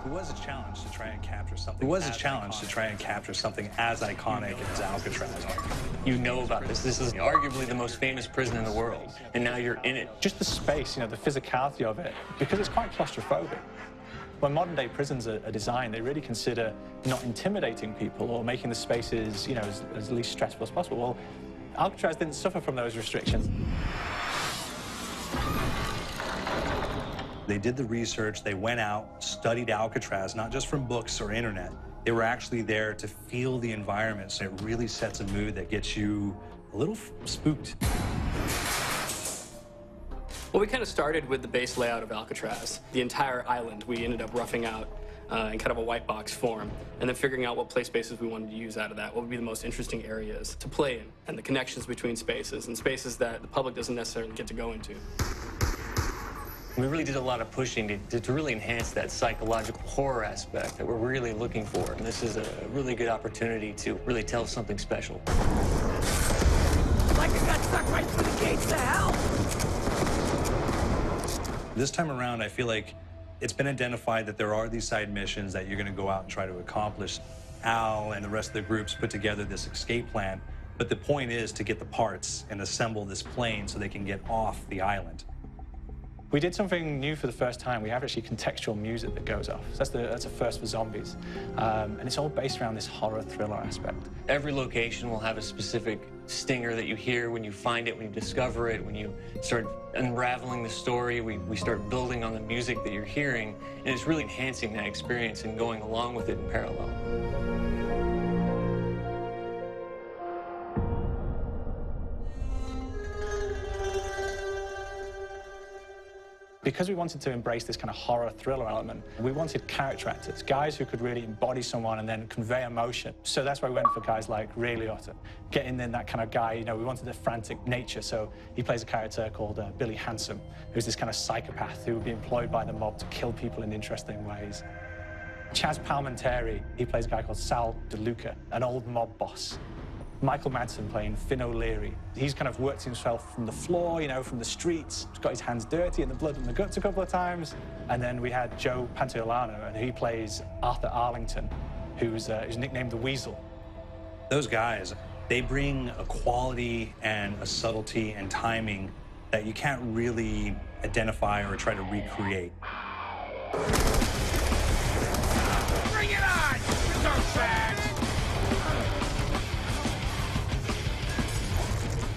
It was a challenge to try and capture something. As iconic as Alcatraz. You know about this. This is arguably the most famous prison in the world, and now you're in it. Just the space, the physicality of it, because it's quite claustrophobic. When modern-day prisons are designed, they really consider not intimidating people or making the spaces, as least stressful as possible. Well, Alcatraz didn't suffer from those restrictions. They did the research, they went out, studied Alcatraz, not just from books or internet. They were actually there to feel the environment, so it really sets a mood that gets you a little spooked. Well, we kind of started with the base layout of Alcatraz. The entire island we ended up roughing out in kind of a white box form, and then figuring out what play spaces we wanted to use out of that, what would be the most interesting areas to play in, and the connections between spaces, and spaces that the public doesn't necessarily get to go into. We really did a lot of pushing to really enhance that psychological horror aspect that we're really looking for. And this is a really good opportunity to really tell something special. Like I got stuck right through the gates to hell! This time around, I feel like it's been identified that there are these side missions that you're going to go out and try to accomplish. Al and the rest of the groups put together this escape plan, but the point is to get the parts and assemble this plane so they can get off the island. We did something new for the first time. We have actually contextual music that goes off. So that's a first for zombies. And it's all based around this horror thriller aspect. Every location will have a specific stinger that you hear when you find it, when you discover it, when you start unraveling the story. We start building on the music that you're hearing, and it's really enhancing that experience and going along with it in parallel. Because we wanted to embrace this kind of horror thriller element, we wanted character actors, guys who could really embody someone and then convey emotion. So that's why we went for guys like Ray Liotta, getting in that kind of guy, we wanted a frantic nature. So he plays a character called Billy Handsome, who's this kind of psychopath who would be employed by the mob to kill people in interesting ways. Chaz Palminteri, he plays a guy called Sal DeLuca, an old mob boss. Michael Madsen playing Finn O'Leary. He's kind of worked himself from the floor, from the streets. He's got his hands dirty in the blood and the guts a couple of times. And then we had Joe Pantoliano, and he plays Arthur Arlington, who's nicknamed the Weasel. Those guys, they bring a quality and a subtlety and timing that you can't really identify or try to recreate. Bring it on, dirtbags!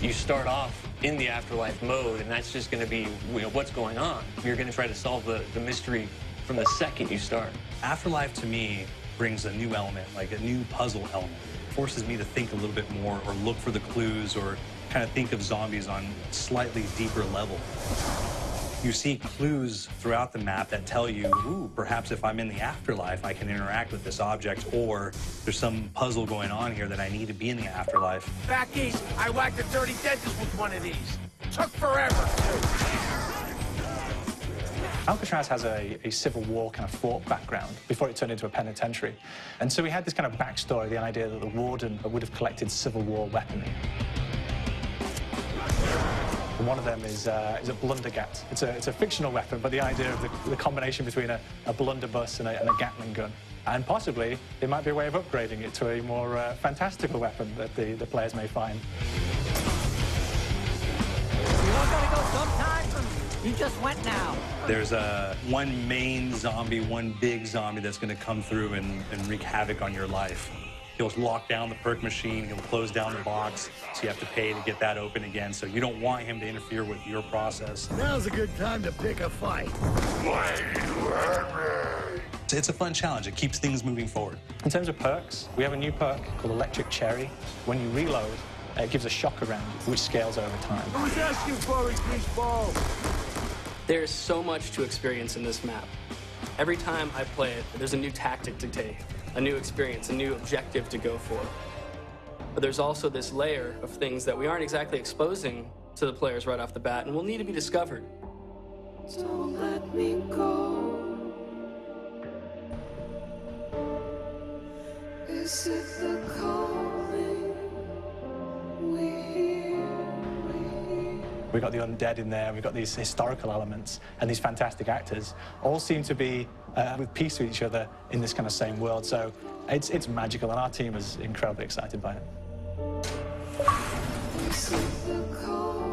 You start off in the afterlife mode, and that's just going to be what's going on. You're going to try to solve the mystery from the second you start. Afterlife, to me, brings a new element, like a new puzzle element. It forces me to think a little bit more or look for the clues or kind of think of zombies on a slightly deeper level. You see clues throughout the map that tell you, ooh, perhaps if I'm in the afterlife, I can interact with this object, or there's some puzzle going on here that I need to be in the afterlife. Back east, I whacked a dirty dentist with one of these. Took forever. Alcatraz has a Civil War kind of fort background before it turned into a penitentiary. And so we had this kind of backstory, the idea that the warden would have collected Civil War weaponry. And one of them is a blundergat. It's a fictional weapon, but the idea of the combination between a blunderbuss and a Gatling gun. And possibly, there might be a way of upgrading it to a more fantastical weapon that the players may find. You all gotta go sometime? You just went now. There's one main zombie, one big zombie that's going to come through and wreak havoc on your life. He'll lock down the perk machine, he'll close down the box, so you have to pay to get that open again. So you don't want him to interfere with your process. Now's a good time to pick a fight. It's a fun challenge. It keeps things moving forward. In terms of perks, we have a new perk called Electric Cherry. When you reload, it gives a shock around, which scales over time. Who's asking for it, greaseball? There's so much to experience in this map. Every time I play it, there's a new tactic to take, a new experience, a new objective to go for. But there's also this layer of things that we aren't exactly exposing to the players right off the bat and will need to be discovered. Don't let me go. Is it the calling we hear? We've got the undead in there, we've got these historical elements, and these fantastic actors all seem to be with peace with each other in this kind of same world. So it's magical, and our team is incredibly excited by it. This is the call.